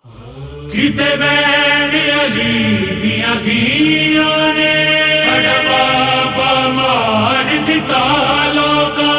کتے وین علی دیاں دھیاں نے ساڈا بابا مار دتا لوکاں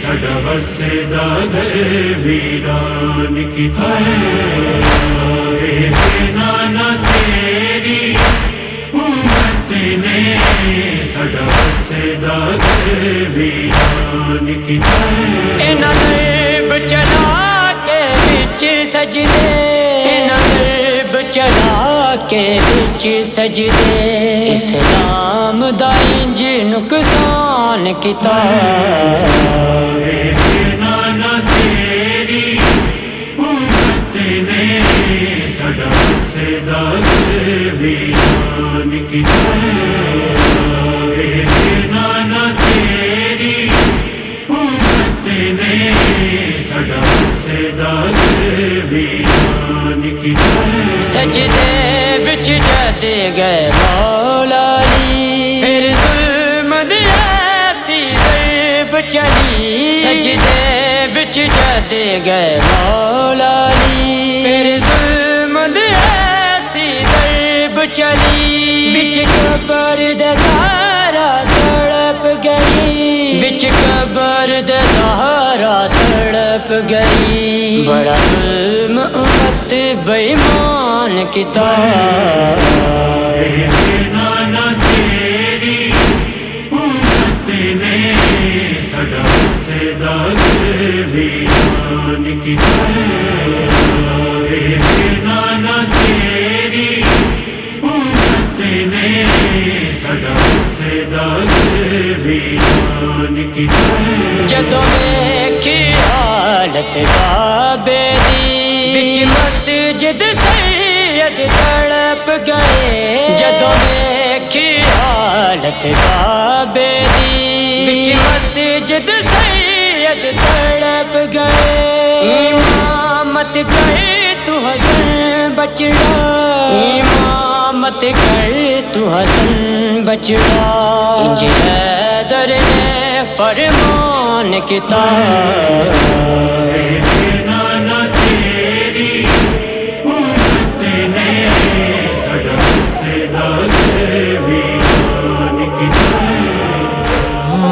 ساڈا وسدا گھر ویران کیتا ہے نانا تیری امت نے ساڈا وسدا گھر ویران کیتا ہے انہاں درب چلا کے وچ سجدے انہاں درب چلا کے وچ سجدے اسلام دا انج نقصان کیتا نانا تیری امت نے ساڈا وسدا گھر ویران کیتا ہے نانا تیری امت نے ساڈا وسدا گھر ویران کیتا ہے سجدے وچ جد گئے مولا علی پھر ظلم دی ایسی ضرب چلی سجدے وچ جد گئے مولا علی پھر ظلم دی ایسی ضرب چلی وچ قبر دے زہرا تڑپ گئی وچ قبر دے زہرا تڑپ گئی بڑا ظلم امت بے ایمان کیتا نانا تیری امت نے ساڈا وسدا گھر ویران کیتا ہے نانا تیری امت نے ساڈا وسدا گھر ویران کیتا ہے جدوں ویکھی حالت بابے دی وچ مسجد سید تڑپ گئے جدوں ویکھی حالت بابے دی وچ مسجد سید تڑپ گئے امامت کر تو حسن بچڑا امامت کر تو حسن بچڑا انج حیدر نے فرمان کیتا نانا تیری امت نے ساڈا وسدا گھر ویران کیتا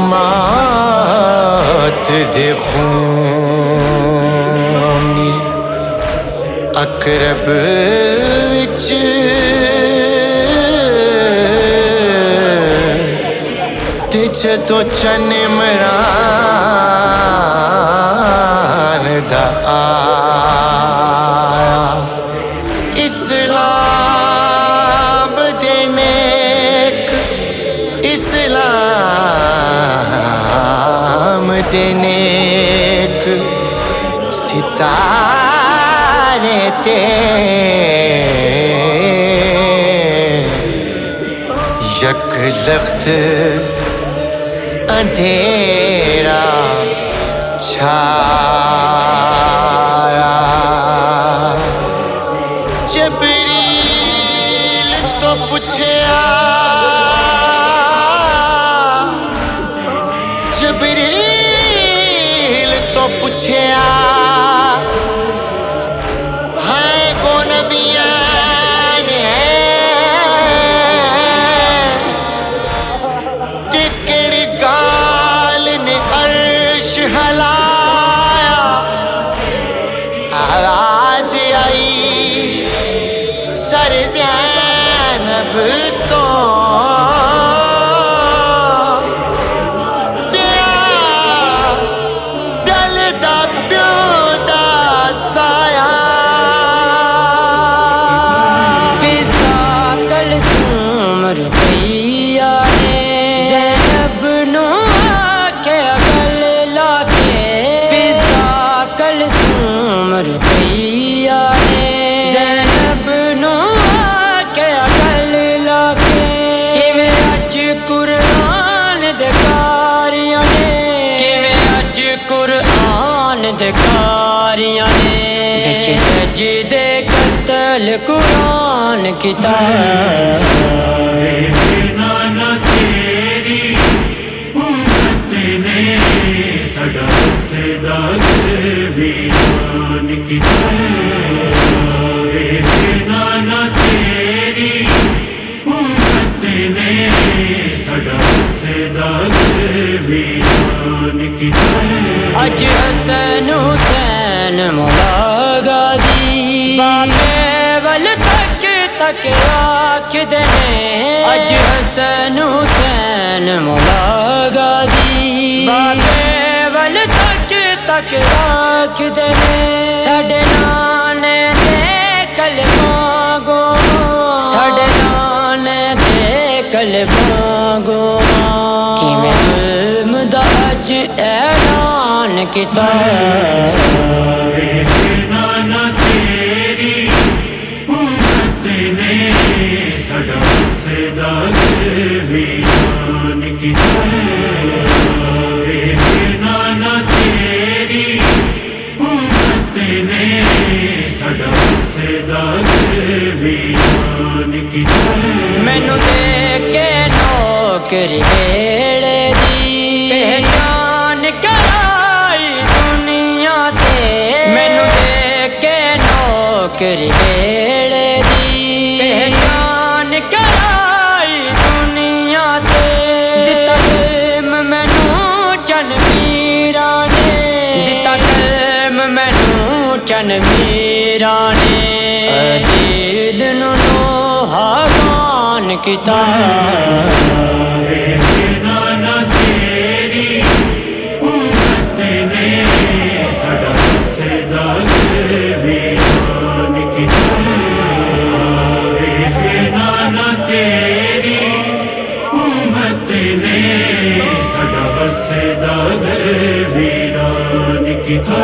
مات دے خونی اقرب وچ تے جدوں چن عمران دا آیا اسلام دے نیک اسلام دے نیک ستارے تے یک لخت اندھیرا چھایا جبریل تو پوچھیا جبریل تو پوچھیا ہے کون نبیان تے کیڑی گال نے عرش ہلایا آواز آئی سر زینب تو زینب نو کے عقل لا کے سجدے قتل قرآن کی طرح نانا تیری امت نے سڈا سدا ویران کیتا نانا تیری امت نے سڈا سدا ویران کیتا اج حسن حسین مولا غازی بابے ول تک تک آکھ دینے اج حسن حسین مولا غازی بابے ول تک تک آکھ دینے ساڈے نانے دے کلماں گو ساڈے نانے دے کلماں گو کیویں ظلم دا اج اعلان کیتا نانا تیری امت نے سڈا سدا ویران کیتا نانا تیری امت نے سڈا سدا ویران کیتا مینوں دیکھ کے نوکری ویڑے دی پہچان کرائی دنیا تے مینوں دیکھ کے نوکری ویڑے دی پہچان کرائی دنیا تے دتا علم مینوں چن میراں نے دتا علم مینوں چن میراں نے دل نوں نوحان کیتا نانا تیری امت نے سڈا سدا ویران کیتا نانا تیری امت نے سڈا سدا ویران کیتا